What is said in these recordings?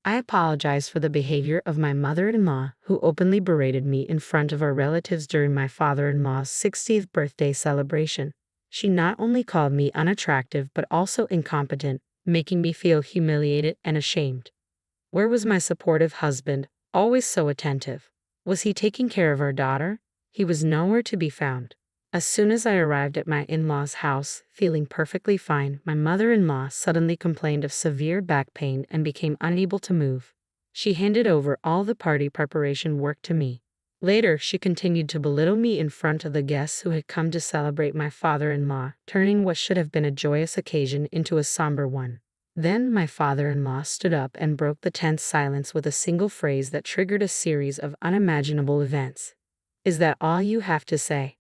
I apologized for the behavior of my mother-in-law, who openly berated me in front of our relatives during my father-in-law's 60th birthday celebration. She not only called me unattractive but also incompetent, making me feel humiliated and ashamed. Where was my supportive husband, always so attentive? Was he taking care of our daughter? He was nowhere to be found. As soon as I arrived at my in-laws' house, feeling perfectly fine, my mother-in-law suddenly complained of severe back pain and became unable to move. She handed over all the party preparation work to me. Later, she continued to belittle me in front of the guests who had come to celebrate my father-in-law, turning what should have been a joyous occasion into a somber one. Then my father-in-law stood up and broke the tense silence with a single phrase that triggered a series of unimaginable events. "Is that all you have to say?"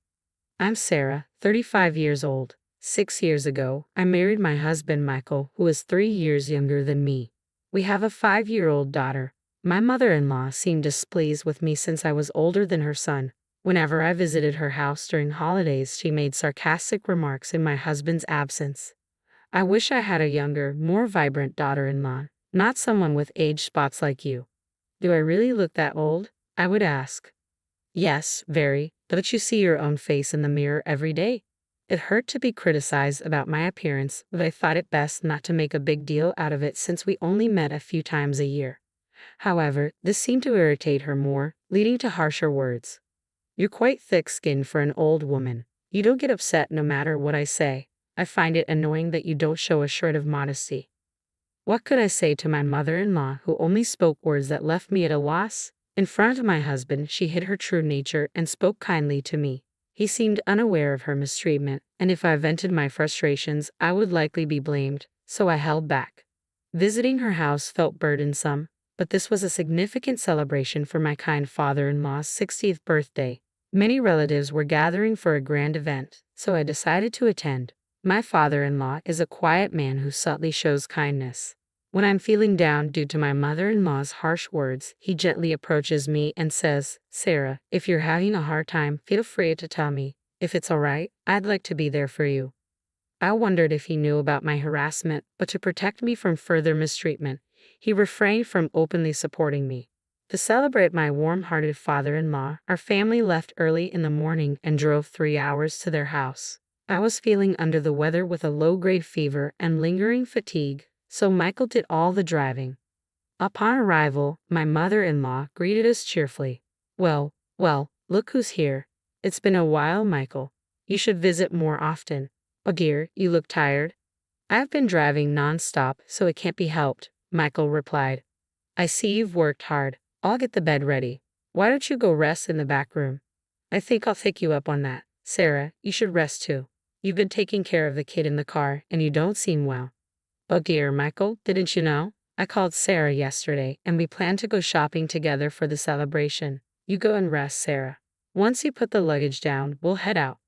I'm Sarah, 35 years old. 6 years ago, I married my husband Michael, who is 3 years younger than me. We have a 5-year-old daughter. My mother-in-law seemed displeased with me since I was older than her son. Whenever I visited her house during holidays, she made sarcastic remarks in my husband's absence. I wish I had a younger, more vibrant daughter-in-law, not someone with age spots like you. Do I really look that old? I would ask. Yes, very. Don't you see your own face in the mirror every day? It hurt to be criticized about my appearance, but I thought it best not to make a big deal out of it since we only met a few times a year. However, this seemed to irritate her more, leading to harsher words. You're quite thick-skinned for an old woman. You don't get upset no matter what I say. I find it annoying that you don't show a shred of modesty. What could I say to my mother-in-law, who only spoke words that left me at a loss? In front of my husband, she hid her true nature and spoke kindly to me. He seemed unaware of her mistreatment, and if I vented my frustrations, I would likely be blamed, so I held back. Visiting her house felt burdensome, but this was a significant celebration for my kind father-in-law's 60th birthday. Many relatives were gathering for a grand event, so I decided to attend. My father-in-law is a quiet man who subtly shows kindness. When I'm feeling down due to my mother-in-law's harsh words, he gently approaches me and says, "Sarah, if you're having a hard time, feel free to tell me. If it's all right, I'd like to be there for you." I wondered if he knew about my harassment, but to protect me from further mistreatment, he refrained from openly supporting me. To celebrate my warm-hearted father-in-law, our family left early in the morning and drove 3 hours to their house. I was feeling under the weather with a low-grade fever and lingering fatigue, so Michael did all the driving. Upon arrival, my mother-in-law greeted us cheerfully. Well, look who's here. It's been a while, Michael. You should visit more often. Oh dear, you look tired. I've been driving non-stop, so it can't be helped, Michael replied. I see you've worked hard. I'll get the bed ready. Why don't you go rest in the back room? I think I'll take you up on that. Sarah, you should rest too. You've been taking care of the kid in the car, and you don't seem well. Oh dear, Michael, didn't you know? I called Sarah yesterday, and we plan to go shopping together for the celebration. You go and rest, Sarah. Once you put the luggage down, we'll head out.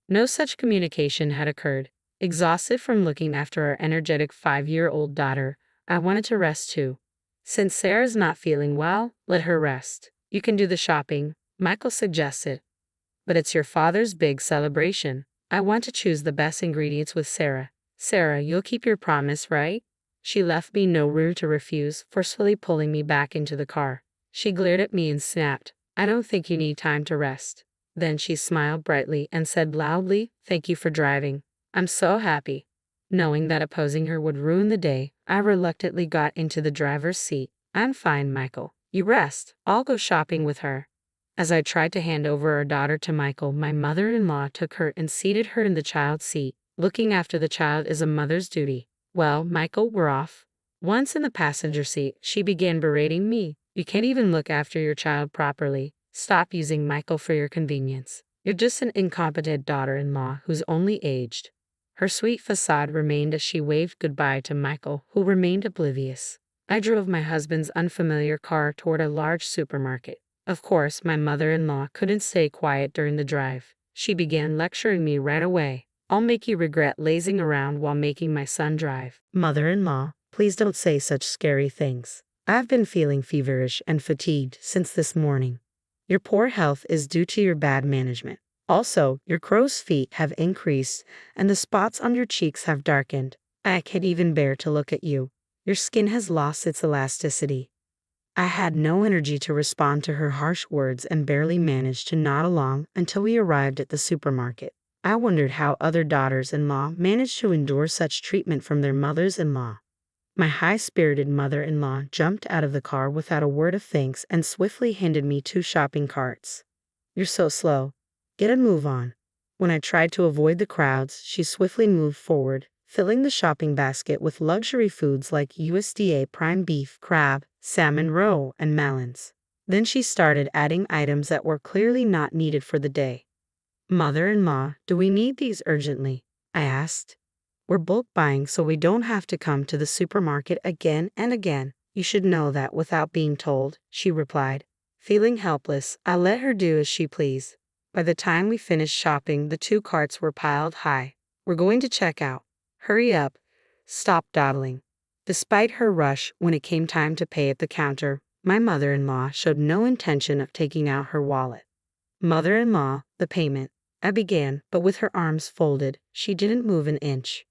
No such communication had occurred. Exhausted from looking after our energetic 5-year-old daughter, I wanted to rest too. Since Sarah's not feeling well, let her rest. You can do the shopping, Michael suggested. But it's your father's big celebration. I want to choose the best ingredients with Sarah. Sarah, you'll keep your promise, right? She left me no room to refuse, forcefully pulling me back into the car. She glared at me and snapped, I don't think you need time to rest. Then she smiled brightly and said loudly, thank you for driving. I'm so happy. Knowing that opposing her would ruin the day, I reluctantly got into the driver's seat. I'm fine, Michael. You rest. I'll go shopping with her. As I tried to hand over our daughter to Michael, my mother-in-law took her and seated her in the child's seat. Looking after the child is a mother's duty. Well, Michael, we're off. Once in the passenger seat, she began berating me. You can't even look after your child properly. Stop using Michael for your convenience. You're just an incompetent daughter-in-law who's only aged. Her sweet facade remained as she waved goodbye to Michael, who remained oblivious. I drove my husband's unfamiliar car toward a large supermarket. Of course, my mother-in-law couldn't stay quiet during the drive. She began lecturing me right away. I'll make you regret lazing around while making my son drive. Mother-in-law, please don't say such scary things. I've been feeling feverish and fatigued since this morning. Your poor health is due to your bad management. Also, your crow's feet have increased and the spots on your cheeks have darkened. I can't even bear to look at you. Your skin has lost its elasticity. I had no energy to respond to her harsh words and barely managed to nod along until we arrived at the supermarket. I wondered how other daughters-in-law managed to endure such treatment from their mothers-in-law. My high-spirited mother-in-law jumped out of the car without a word of thanks and swiftly handed me 2 shopping carts. "You're so slow. Get a move on." When I tried to avoid the crowds, she swiftly moved forward, filling the shopping basket with luxury foods like USDA prime beef, crab, salmon roe, and melons. Then she started adding items that were clearly not needed for the day. "Mother-in-law, do we need these urgently?" I asked. "We're bulk buying so we don't have to come to the supermarket again and again. You should know that without being told," she replied. Feeling helpless, I let her do as she pleased. By the time we finished shopping, the 2 carts were piled high. "We're going to check out. Hurry up. Stop dawdling." Despite her rush when it came time to pay at the counter, my mother-in-law showed no intention of taking out her wallet. "Mother-in-law, the payment," I began, but with her arms folded, she didn't move an inch.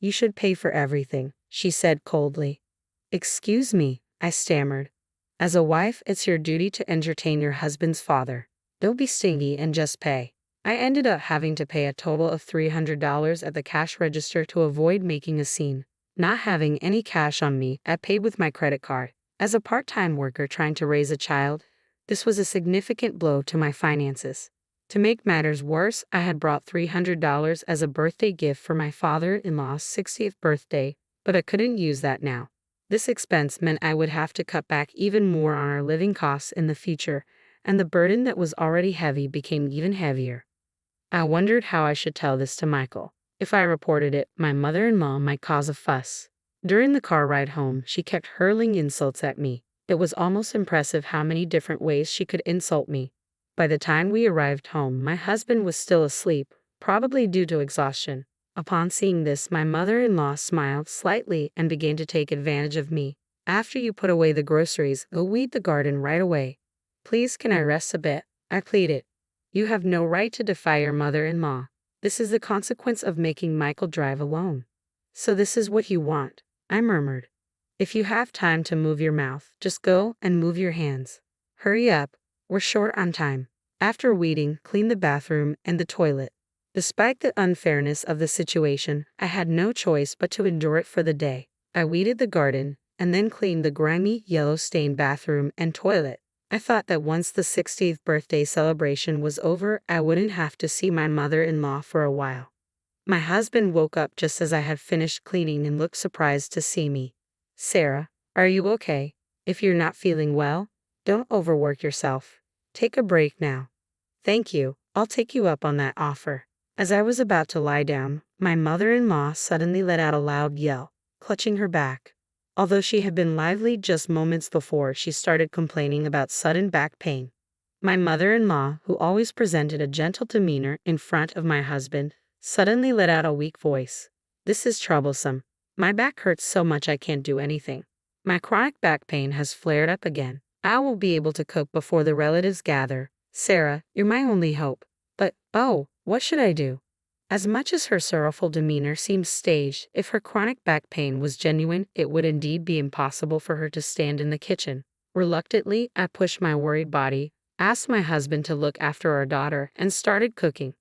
"You should pay for everything," she said coldly. "Excuse me," I stammered. "As a wife, it's your duty to entertain your husband's father. Don't be stingy and just pay." I ended up having to pay a total of $300 at the cash register to avoid making a scene. Not having any cash on me, I paid with my credit card. As a part-time worker trying to raise a child, this was a significant blow to my finances. To make matters worse, I had brought $300 as a birthday gift for my father-in-law's 60th birthday, but I couldn't use that now. This expense meant I would have to cut back even more on our living costs in the future, and the burden that was already heavy became even heavier. I wondered how I should tell this to Michael. If I reported it, my mother-in-law might cause a fuss. During the car ride home, she kept hurling insults at me. It was almost impressive how many different ways she could insult me. By the time we arrived home, my husband was still asleep, probably due to exhaustion. Upon seeing this, my mother-in-law smiled slightly and began to take advantage of me. "After you put away the groceries, go weed the garden right away. Please, can I rest a bit?" I pleaded. "You have no right to defy your mother-in-law. This is the consequence of making Michael drive alone." "So this is what you want," I murmured. "If you have time to move your mouth, just go and move your hands. Hurry up. We're short on time." After weeding, cleaned the bathroom and the toilet. Despite the unfairness of the situation, I had no choice but to endure it for the day. I weeded the garden and then cleaned the grimy, yellow-stained bathroom and toilet. I thought that once the 60th birthday celebration was over, I wouldn't have to see my mother-in-law for a while. My husband woke up just as I had finished cleaning and looked surprised to see me. "Sarah, are you okay? If you're not feeling well, don't overwork yourself. Take a break now." "Thank you. I'll take you up on that offer." As I was about to lie down, my mother-in-law suddenly let out a loud yell, clutching her back. Although she had been lively just moments before, she started complaining about sudden back pain. My mother-in-law, who always presented a gentle demeanor in front of my husband, suddenly let out a weak voice. "This is troublesome. My back hurts so much I can't do anything. My chronic back pain has flared up again. I won't be able to cook before the relatives gather. Sarah, you're my only hope." "But, oh, what should I do?" As much as her sorrowful demeanor seemed staged, if her chronic back pain was genuine, it would indeed be impossible for her to stand in the kitchen. Reluctantly, I pushed my worried body, asked my husband to look after our daughter, and started cooking.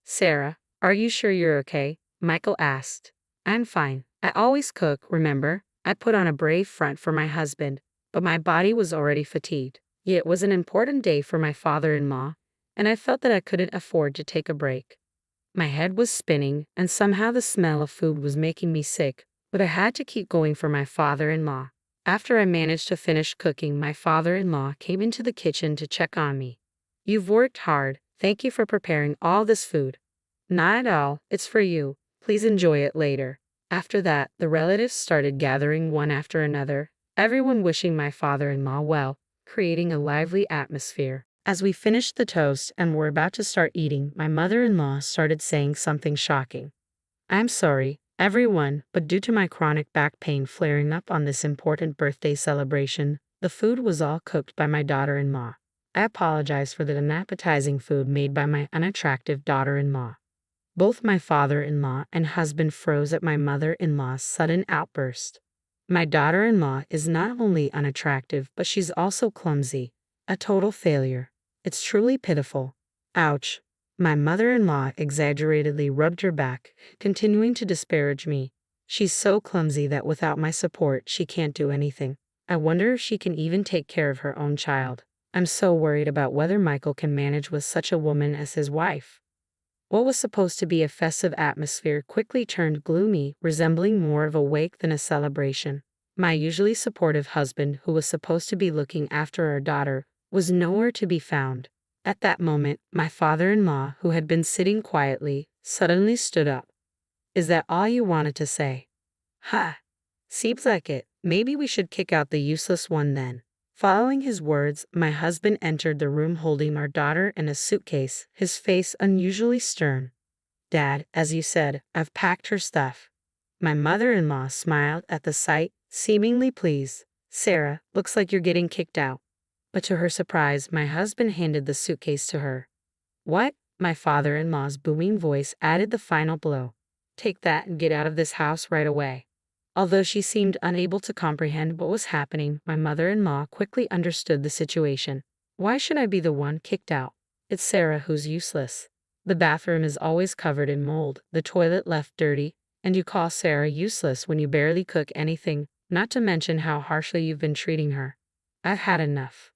"Sarah, are you sure you're okay?" Michael asked. "I'm fine. I always cook, remember?" I put on a brave front for my husband, but my body was already fatigued. Yet it was an important day for my father-in-law, and I felt that I couldn't afford to take a break. My head was spinning, and somehow the smell of food was making me sick, but I had to keep going for my father-in-law. After I managed to finish cooking, my father-in-law came into the kitchen to check on me. "You've worked hard. Thank you for preparing all this food." "Not at all. It's for you. Please enjoy it later." After that, the relatives started gathering one after another, everyone wishing my father-in-law well, creating a lively atmosphere. As we finished the toast and were about to start eating, my mother-in-law started saying something shocking. "I'm sorry, everyone, but due to my chronic back pain flaring up on this important birthday celebration, the food was all cooked by my daughter-in-law. I apologize for the unappetizing food made by my unattractive daughter-in-law." Both my father-in-law and husband froze at my mother-in-law's sudden outburst. My daughter-in-law is not only unattractive, but she's also clumsy. A total failure. It's truly pitiful. Ouch. My mother-in-law exaggeratedly rubbed her back, continuing to disparage me. She's so clumsy that without my support, she can't do anything. I wonder if she can even take care of her own child. I'm so worried about whether Michael can manage with such a woman as his wife. What was supposed to be a festive atmosphere quickly turned gloomy, resembling more of a wake than a celebration. My usually supportive husband, who was supposed to be looking after our daughter, was nowhere to be found. At that moment, my father-in-law, who had been sitting quietly, suddenly stood up. Is that all you wanted to say? Ha! Seems like it. Maybe we should kick out the useless one then. Following his words, my husband entered the room holding our daughter and a suitcase, his face unusually stern. Dad, as you said, I've packed her stuff. My mother-in-law smiled at the sight, seemingly pleased. Sarah, looks like you're getting kicked out. But to her surprise, my husband handed the suitcase to her. What? My father-in-law's booming voice added the final blow. Take that and get out of this house right away. Although she seemed unable to comprehend what was happening, my mother-in-law quickly understood the situation. Why should I be the one kicked out? It's Sarah who's useless. The bathroom is always covered in mold, the toilet left dirty, and you call Sarah useless when you barely cook anything, not to mention how harshly you've been treating her. I've had enough.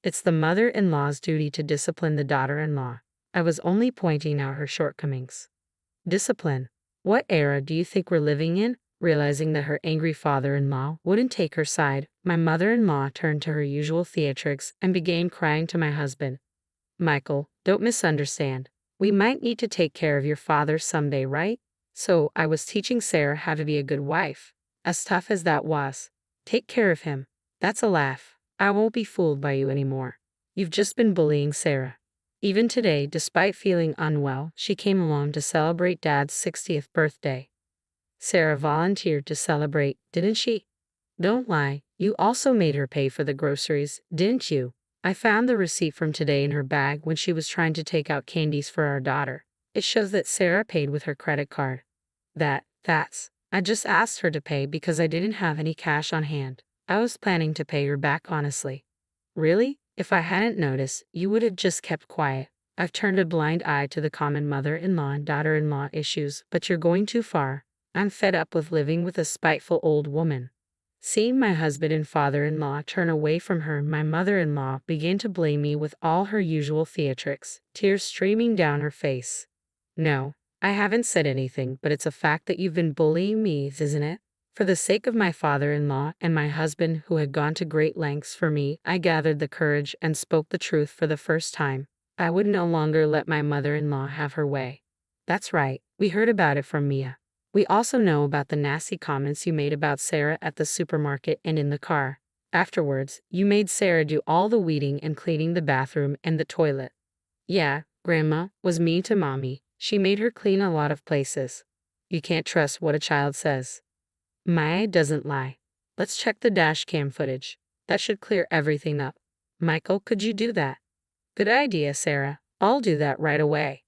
It's the mother-in-law's duty to discipline the daughter-in-law. I was only pointing out her shortcomings. Discipline? What era do you think we're living in? Realizing that her angry father-in-law wouldn't take her side, my mother-in-law turned to her usual theatrics and began crying to my husband. Michael, don't misunderstand. We might need to take care of your father someday, right? So I was teaching Sarah how to be a good wife. As tough as that was. Take care of him. That's a laugh. I won't be fooled by you anymore. You've just been bullying Sarah. Even today, despite feeling unwell, she came along to celebrate Dad's 60th birthday. Sarah volunteered to celebrate, didn't she? Don't lie, you also made her pay for the groceries, didn't you? I found the receipt from today in her bag when she was trying to take out candies for our daughter. It shows that Sarah paid with her credit card. I just asked her to pay because I didn't have any cash on hand. I was planning to pay her back honestly. Really? If I hadn't noticed, you would have just kept quiet. I've turned a blind eye to the common mother-in-law and daughter-in-law issues, but you're going too far. I'm fed up with living with a spiteful old woman. Seeing my husband and father-in-law turn away from her, my mother-in-law began to blame me with all her usual theatrics, tears streaming down her face. No, I haven't said anything, but it's a fact that you've been bullying me, isn't it? For the sake of my father-in-law and my husband, who had gone to great lengths for me, I gathered the courage and spoke the truth for the first time. I would no longer let my mother-in-law have her way. That's right, we heard about it from Mia. We also know about the nasty comments you made about Sarah at the supermarket and in the car. Afterwards, you made Sarah do all the weeding and cleaning the bathroom and the toilet. Yeah, Grandma was mean to Mommy. She made her clean a lot of places. You can't trust what a child says. Maya doesn't lie. Let's check the dash cam footage. That should clear everything up. Michael, could you do that? Good idea, Sarah. I'll do that right away.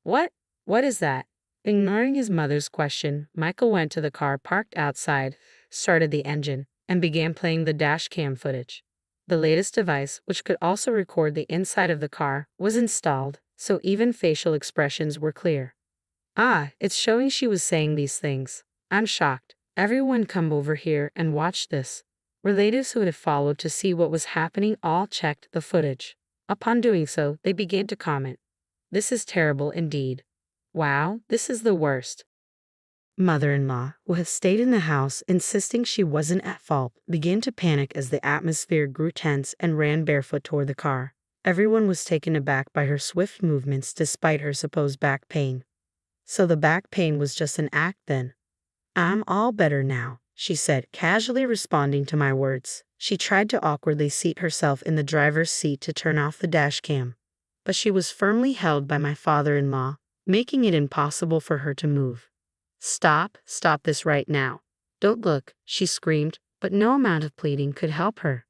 What? What is that? Ignoring his mother's question, Michael went to the car parked outside, started the engine, and began playing the dash cam footage. The latest device, which could also record the inside of the car, was installed, so even facial expressions were clear. Ah, it's showing she was saying these things. I'm shocked. Everyone come over here and watch this. Relatives who had followed to see what was happening all checked the footage. Upon doing so, they began to comment. This is terrible indeed. Wow, this is the worst. Mother-in-law, who had stayed in the house insisting she wasn't at fault, began to panic as the atmosphere grew tense and ran barefoot toward the car. Everyone was taken aback by her swift movements despite her supposed back pain. So the back pain was just an act then. I'm all better now, she said, casually responding to my words. She tried to awkwardly seat herself in the driver's seat to turn off the dash cam. But she was firmly held by my father-in-law, making it impossible for her to move. Stop this right now. Don't look, she screamed, but no amount of pleading could help her.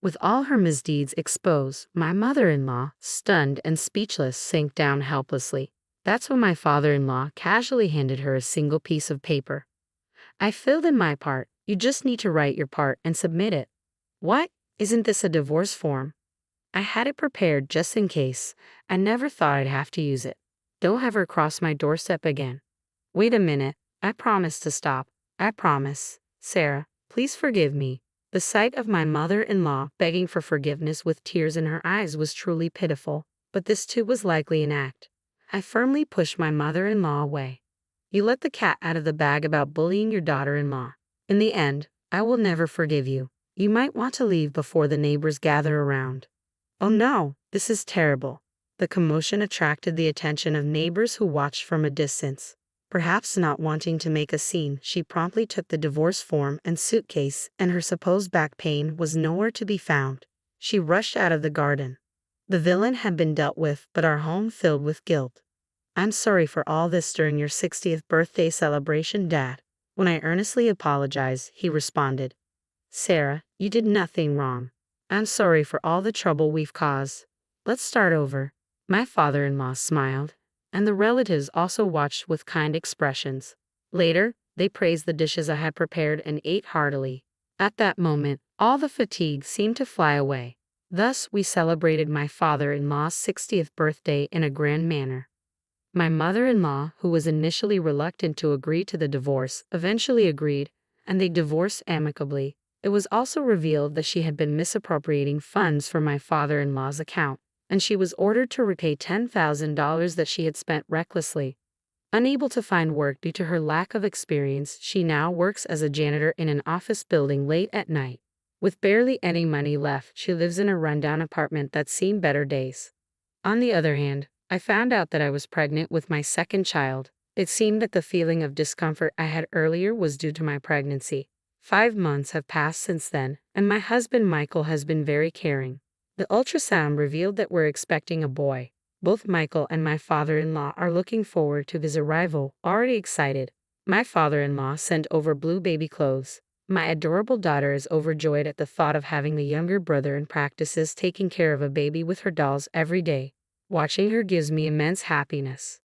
With all her misdeeds exposed, my mother-in-law, stunned and speechless, sank down helplessly. That's when my father-in-law casually handed her a single piece of paper. I filled in my part. You just need to write your part and submit it. What? Isn't this a divorce form? I had it prepared just in case. I never thought I'd have to use it. Don't have her cross my doorstep again. Wait a minute. I promise to stop. I promise. Sarah, please forgive me. The sight of my mother-in-law begging for forgiveness with tears in her eyes was truly pitiful, but this too was likely an act. I firmly pushed my mother-in-law away. You let the cat out of the bag about bullying your daughter-in-law. In the end, I will never forgive you. You might want to leave before the neighbors gather around. Oh no, this is terrible. The commotion attracted the attention of neighbors who watched from a distance. Perhaps not wanting to make a scene, she promptly took the divorce form and suitcase, and her supposed back pain was nowhere to be found. She rushed out of the garden. The villain had been dealt with, but our home filled with guilt. I'm sorry for all this during your 60th birthday celebration, Dad. When I earnestly apologized, he responded, Sarah, you did nothing wrong. I'm sorry for all the trouble we've caused. Let's start over. My father-in-law smiled, and the relatives also watched with kind expressions. Later, they praised the dishes I had prepared and ate heartily. At that moment, all the fatigue seemed to fly away. Thus, we celebrated my father-in-law's 60th birthday in a grand manner. My mother-in-law, who was initially reluctant to agree to the divorce, eventually agreed, and they divorced amicably. It was also revealed that she had been misappropriating funds from my father-in-law's account, and she was ordered to repay $10,000 that she had spent recklessly. Unable to find work due to her lack of experience, she now works as a janitor in an office building late at night. With barely any money left, she lives in a rundown apartment that's seen better days. On the other hand, I found out that I was pregnant with my second child. It seemed that the feeling of discomfort I had earlier was due to my pregnancy. 5 months have passed since then, and my husband Michael has been very caring. The ultrasound revealed that we're expecting a boy. Both Michael and my father-in-law are looking forward to his arrival, already excited. My father-in-law sent over blue baby clothes. My adorable daughter is overjoyed at the thought of having a younger brother and practices taking care of a baby with her dolls every day. Watching her gives me immense happiness.